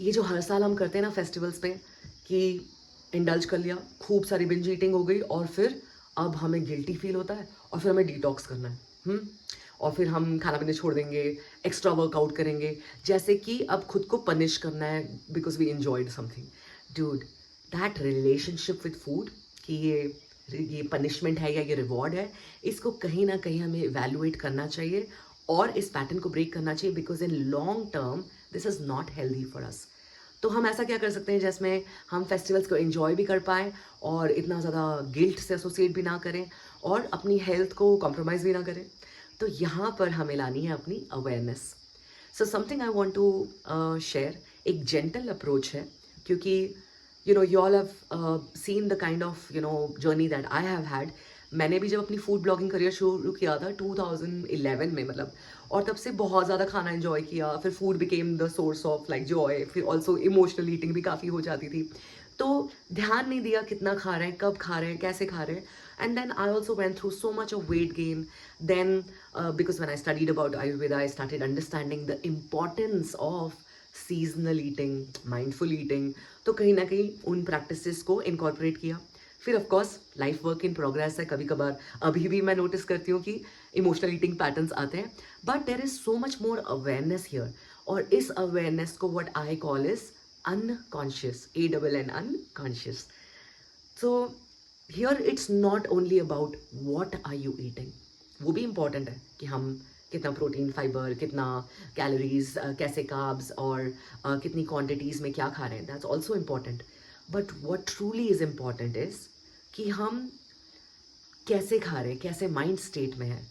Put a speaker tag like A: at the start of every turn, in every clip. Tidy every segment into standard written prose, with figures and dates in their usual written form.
A: ये जो हर साल हम करते हैं ना फेस्टिवल्स पे कि इंडल्ज कर लिया, खूब सारी बिंज ईटिंग हो गई और फिर अब हमें गिल्टी फील होता है और फिर हमें डिटॉक्स करना है। और फिर हम खाना पीना छोड़ देंगे, एक्स्ट्रा वर्कआउट करेंगे, जैसे कि अब खुद को पनिश करना है because we enjoyed something. Dude, that relationship with food कि ये पनिशमेंट है या ये रिवॉर्ड है, इसको कहीं ना कहीं हमें इवेलुएट करना चाहिए और इस पैटर्न को ब्रेक करना चाहिए because in long term this is not healthy for us. तो हम ऐसा क्या कर सकते हैं जिसमें हम फेस्टिवल्स को एंजॉय भी कर पाएँ और इतना ज़्यादा गिल्ट से एसोसिएट भी ना करें और अपनी हेल्थ को कॉम्प्रोमाइज़ भी ना करें। तो यहाँ पर हमें लानी है अपनी awareness. So something I want to share, एक जेंटल अप्रोच है, क्योंकि you all have seen the kind of journey that I have had. मैंने भी जब अपनी फूड ब्लॉगिंग करियर शुरू किया था 2011 में, मतलब, और तब से बहुत ज़्यादा खाना एंजॉय किया, फिर food became the source of like Joy, फिर ऑल्सो इमोशनल ईटिंग भी काफ़ी हो जाती थी। तो ध्यान नहीं दिया कितना खा रहे हैं, कब खा रहे हैं, कैसे खा रहे हैं। And then I also went through so much of weight gain. Then because when I studied about Ayurveda I started understanding the importance of seasonal eating, mindful eating. तो कहीं ना कहीं उन प्रैक्टिसेस को इनकॉर्पोरेट किया। फिर of course life work in progress है, कभी कभार अभी भी मैं नोटिस करती हूँ कि इमोशनल ईटिंग पैटर्न्स आते हैं, but there is so much more awareness here. और इस अवेयरनेस को what I call is unconscious, ANN unconscious. So here it's not only about what are you eating, वो भी इम्पॉर्टेंट है कि हम कितना प्रोटीन, फाइबर, कितना कैलोरीज, कैसे कार्ब्स और कितनी क्वांटिटीज़ में क्या खा रहे हैं, that's also important. But what truly is important is कि हम कैसे खा रहे हैं, कैसे माइंड स्टेट में है।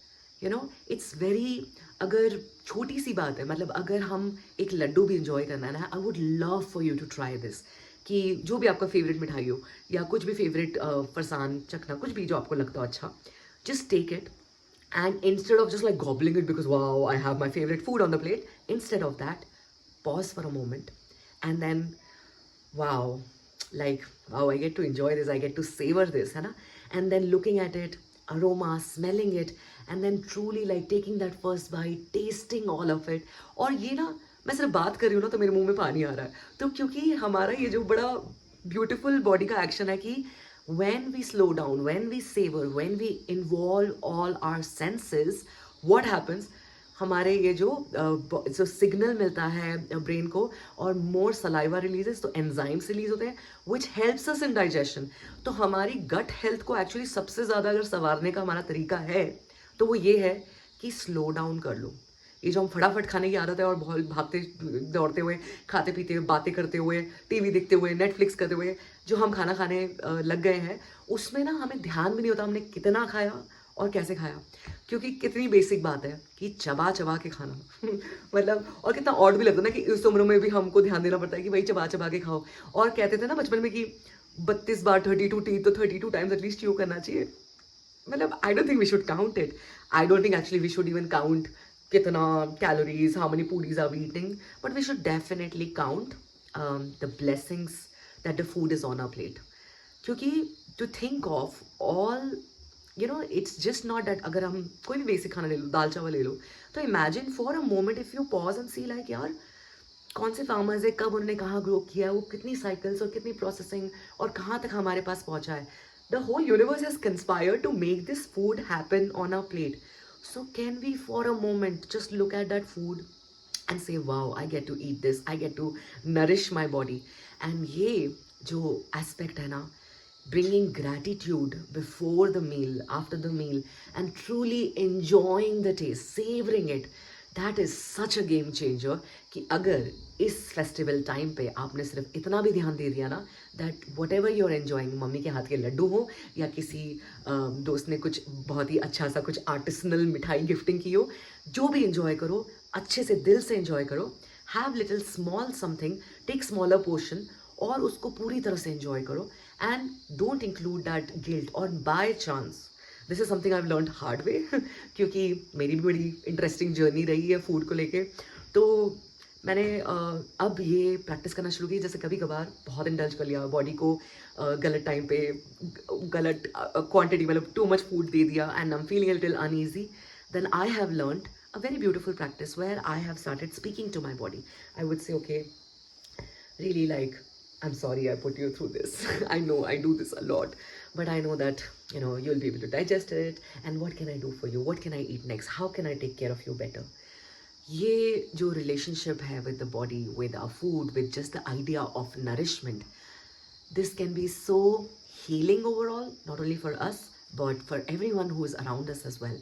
A: इट्स वेरी, अगर छोटी सी बात है, मतलब अगर हम एक लड्डू भी इंजॉय करना है ना, I would love for you to try this, कि जो भी आपका फेवरेट मिठाई हो या कुछ भी फेवरेट फरसान, चखना, कुछ भी जो आपको लगता हो अच्छा, just take it and instead of just like gobbling it because wow, I have my favorite food on the plate, instead of that, pause for a moment and then wow, like, wow, I get to enjoy this, I get to savor this, है ना? And then looking at it, aroma, smelling it, and then truly like taking that first bite, tasting all of it. और ये ना, मैं सिर्फ बात कर रही हूँ ना तो मेरे मुंह में पानी आ रहा है, तो क्योंकि हमारा ये जो बड़ा ब्यूटीफुल बॉडी का एक्शन है कि when we slow down, when we savor, when we involve all our senses, what happens, हमारे ये जो सिग्नल मिलता है ब्रेन को और मोर सलाइवा रिलीजेस, तो एंजाइम्स रिलीज होते हैं which helps us in digestion. तो हमारी गट हेल्थ को एक्चुअली सबसे ज़्यादा अगर संवारने का हमारा तरीका है तो वो ये है कि स्लो डाउन कर लो। ये जो हम फटाफट खाने की आदत है और बहुत भागते दौड़ते हुए, खाते पीते हुए, बातें करते हुए, टीवी देखते हुए, नेटफ्लिक्स करते हुए जो हम खाना खाने लग गए हैं, उसमें ना हमें ध्यान भी नहीं होता हमने कितना खाया और कैसे खाया। क्योंकि कितनी बेसिक बात है कि चबा चबा के खाना मतलब, और कितना ऑड भी लगता है ना कि इस उम्र में भी हमको ध्यान देना पड़ता है कि भाई चबा चबा के खाओ। और कहते थे ना बचपन में कि 32 बार 32 टीथ, तो 32 टाइम्स एटलीस्ट च्यू करना चाहिए। मतलब I don't think we should count it, I don't think actually we should even count कितना calories, how many puris are we eating, but we should definitely count the blessings that the food is on our plate. क्योंकि to think of all, it's just not that अगर हम कोई भी basic खाना ले लो, दाल चावल ले लो, तो imagine for a moment if you pause and see like, यार कौन से फार्मर्स है, कब उन्होंने कहाँ ग्रो किया, वो कितनी साइकिल्स और कितनी प्रोसेसिंग और कहाँ तक हमारे पास पहुँचा है। The whole universe has conspired to make this food happen on our plate. So can we for a moment just look at that food and say wow, I get to eat this, I get to nourish my body. And ये जो aspect है ना, bringing gratitude before the meal, after the meal, and truly enjoying the taste, savoring it, that is such a game changer कि अगर इस festival time पे आपने सिर्फ इतना भी ध्यान दे दिया ना, that whatever you are enjoying, mummy के हाथ के लड्डू हो या किसी दोस्त ने कुछ बहुत ही अच्छा सा कुछ आर्टिसनल मिठाई गिफ्टिंग की हो, जो भी इन्जॉय करो, अच्छे से दिल से इन्जॉय करो, have little small something, take smaller portion और उसको पूरी तरह से इन्जॉय करो and don't include that guilt. और by chance, this is something I have learned hard way क्योंकि मेरी भी बड़ी इंटरेस्टिंग जर्नी रही है फूड को लेके। तो मैंने अब ये प्रैक्टिस करना शुरू की, जैसे कभी कभार बहुत इंडल्ज कर लिया बॉडी को, गलत टाइम पे गलत क्वांटिटी, मतलब टू मच फूड दे दिया and I am feeling a little uneasy, then I have learned a very beautiful practice where I have started speaking to my body. I would say, okay, really like, I'm sorry I put you through this. I know I do this a lot, but I know that, you know, you'll be able to digest it. And what can I do for you? What can I eat next? How can I take care of you better? ये जो relationship है with the body, with our food, with just the idea of nourishment, this can be so healing overall, not only for us but for everyone who is around us as well.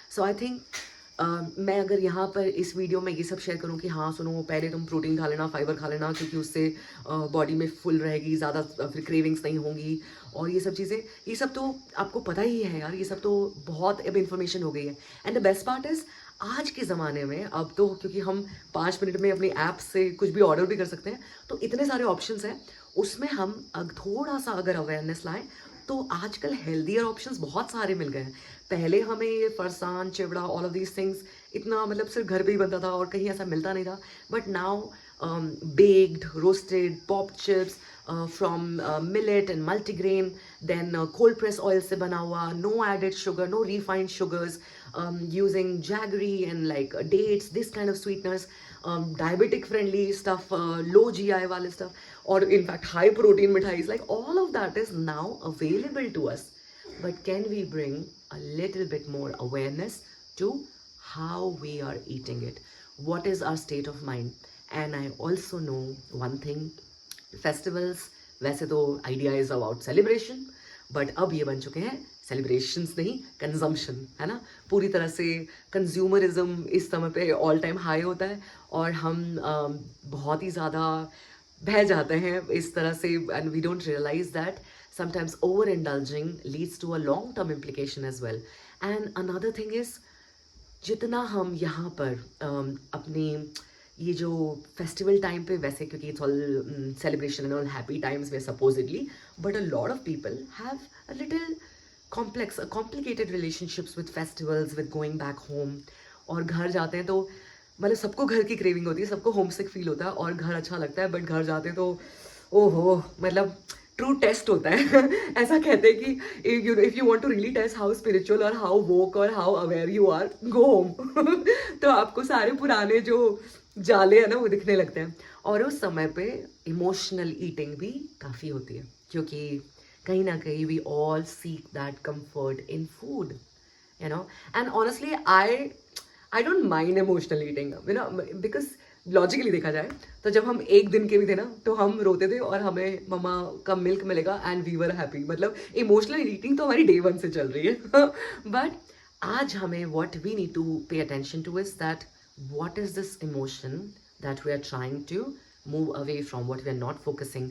A: So I think मैं अगर यहाँ पर इस video में ये सब share करूँ कि हाँ सुनो, पहले तुम प्रोटीन खा लेना, फाइबर खा लेना, क्योंकि उससे बॉडी में फुल रहेगी, ज़्यादा फिर क्रेविंग्स नहीं होंगी, और ये सब चीज़ें, ये सब तो आपको पता ही है यार, ये सब तो बहुत अब इन्फॉर्मेशन हो गई है. And the best part is, आज के ज़माने में अब तो क्योंकि हम 5 मिनट में अपनी ऐप से कुछ भी ऑर्डर भी कर सकते हैं, तो इतने सारे ऑप्शंस हैं, उसमें हम थोड़ा सा अगर अवेयरनेस लाएं तो आजकल हेल्दियर ऑप्शंस बहुत सारे मिल गए हैं. पहले हमें ये फरसान, चिवड़ा, ऑल ऑफ दीज थिंग्स इतना मतलब सिर्फ घर पे ही बनता था और कहीं ऐसा मिलता नहीं था. But now baked, roasted, popped chips from millet and multigrain, then cold press oil से बना हुआ, no added sugar, no refined sugars, using jaggery and like dates, this kind of sweeteners, diabetic friendly stuff, low GI वाले stuff, or in fact high protein मिठाइस, like all of that is now available to us. But can we bring a little bit more awareness to how we are eating it? What is our state of mind? And I also know one thing, festivals, वैसे तो idea is about celebration, but अब ये बन चुके हैं celebrations नहीं, consumption, है ना. पूरी तरह से consumerism इस समय पे all time high होता है, और हम बहुत ही ज़्यादा बह जाते हैं इस तरह से, and we don't realize that sometimes overindulging leads to a long term implication as well. And another thing is, जितना हम यहाँ पर अपनी ये जो फेस्टिवल टाइम पे, वैसे क्योंकि it's all celebration and all happy times way supposedly, but a lot of people have a little complex, complicated relationships with festivals, with going back home. और घर जाते हैं तो मतलब सबको घर की क्रेविंग होती है, सबको होम सिक फील होता है, और घर अच्छा लगता है, बट घर जाते हैं तो ओहो, मतलब ट्रू टेस्ट होता है. ऐसा कहते हैं कि if you want to really test how spiritual और हाउ वोक और how aware you are, go home. तो आपको सारे पुराने जो जाले हैं ना वो दिखने लगते हैं. और उस समय पे इमोशनल ईटिंग भी काफ़ी होती है, क्योंकि कहीं ना कहीं we all seek that comfort in food, you know. And honestly, I don't mind emotional eating, you know, because logically देखा जाए तो जब हम एक दिन के भी थे ना तो हम रोते थे और हमें मम्मा का मिल्क मिलेगा एंड वी वर हैप्पी. मतलब इमोशनल ईटिंग तो हमारी डे 1 से चल रही है. बट आज हमें what we need to pay attention to is that what is this emotion that we are trying to move away from, what we are not focusing.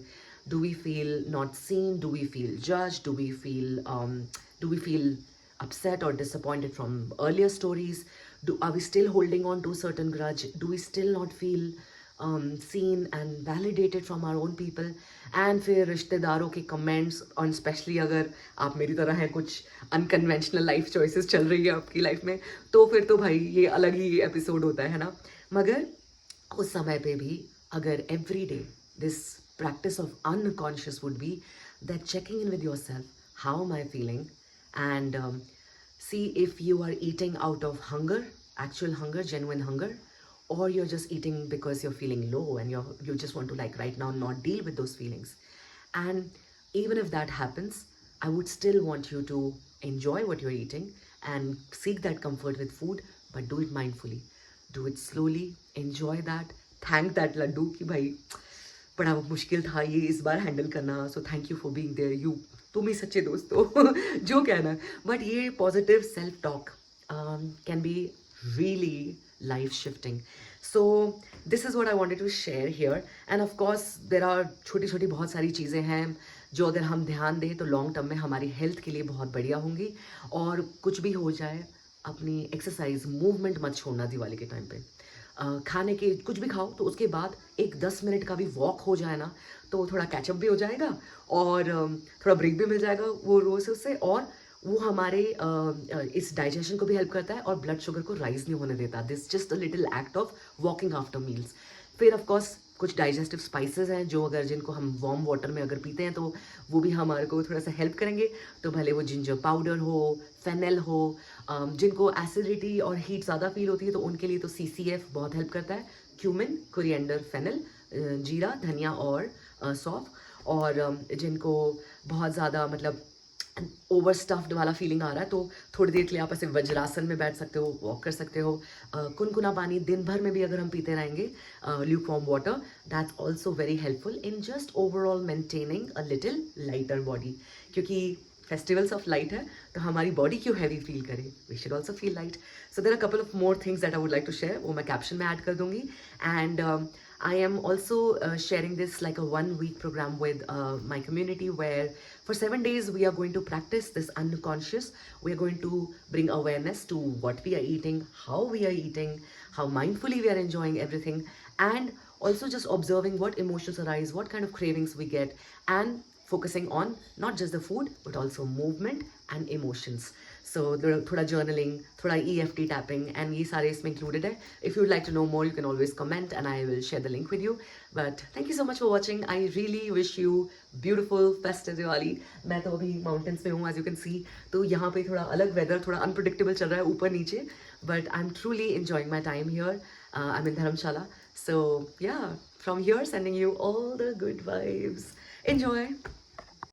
A: Do we feel not seen? Do we feel judged? Do we feel upset or disappointed from earlier stories? Are we still holding on to a certain grudge? Do we still not feel seen and validated from our own people? And फिर रिश्तेदारों के comments, और specially अगर आप मेरी तरह हैं, कुछ अनकन्वेंशनल लाइफ चॉइसेस चल रही है आपकी लाइफ में, तो फिर तो भाई ये अलग ही एपिसोड होता है ना. मगर उस समय पे भी अगर every day this practice of unconscious would be that checking in with yourself, how am I feeling, and see if you are eating out of hunger, actual hunger, genuine hunger, or you're just eating because you're feeling low and you just want to like right now not deal with those feelings. And even if that happens, I would still want you to enjoy what you're eating and seek that comfort with food, but do it mindfully, do it slowly, enjoy that, thank that laddu कि भाई बड़ा मुश्किल था ये इस बार handle करना, so thank you for being there, you तुम ही सच्चे दोस्त हो. जो कहना. बट ये positive self talk can be really life shifting. So this is what I wanted to share here. And of course there are छोटी छोटी बहुत सारी चीज़ें हैं जो अगर हम ध्यान दें तो लॉन्ग टर्म में हमारी हेल्थ के लिए बहुत बढ़िया होंगी. और कुछ भी हो जाए, अपनी एक्सरसाइज, मूवमेंट मत छोड़ना दिवाली के टाइम पे. खाने के कुछ भी खाओ तो उसके बाद एक 10 मिनट का भी वॉक हो जाए ना, तो थोड़ा कैचअप भी हो जाएगा और थोड़ा ब्रेक भी मिल जाएगा वो रोज उससे, और वो हमारे इस डाइजेशन को भी हेल्प करता है और ब्लड शुगर को राइज नहीं होने देता. This just a little act of walking after meals. फिर ऑफ कोर्स कुछ डाइजेस्टिव स्पाइसेस हैं जो अगर जिनको हम वार्म वाटर में अगर पीते हैं तो वो भी हमारे को थोड़ा सा हेल्प करेंगे. तो भले वो जिंजर पाउडर हो, फेनेल हो, जिनको एसिडिटी और हीट ज़्यादा फील होती है तो उनके लिए तो CCF बहुत हेल्प करता है. क्यूमिन, कोरिएंडर, फेनेल, जीरा, धनिया और सौंफ। और जिनको बहुत ज़्यादा मतलब ओवर स्टफ्ड वाला फीलिंग आ रहा है तो थोड़ी देर के लिए आप ऐसे वज्रासन में बैठ सकते हो, वॉक कर सकते हो। कुनकुना पानी दिन भर में भी अगर हम पीते रहेंगे, lukewarm water, that's also very helpful in just overall maintaining a little lighter body. क्योंकि फेस्टिवल्स ऑफ लाइट है तो हमारी बॉडी क्यों हैवी फील करे, we should also feel light. So there are couple of more things that I would like to share, वो मैं caption में add कर दूंगी। एंड I am also sharing this like a 1 week program with my community where for 7 days we are going to practice this unconscious. We are going to bring awareness to what we are eating, how we are eating, how mindfully we are enjoying everything, and also just observing what emotions arise, what kind of cravings we get, and focusing on not just the food but also movement and emotions. So thoda journaling, thoda EFT tapping, and ye sare isme included hai. If you would like to know more, you can always comment and I will share the link with you. But thank you so much for watching. I really wish you beautiful festive Diwali. मैं तो अभी mountains पे हूँ, as you can see, तो यहाँ पे थोड़ा अलग weather, थोड़ा unpredictable चल रहा है ऊपर नीचे, but I'm truly enjoying my time here. I'm in Dharamshala, so yeah, from here sending you all the good vibes. Enjoy.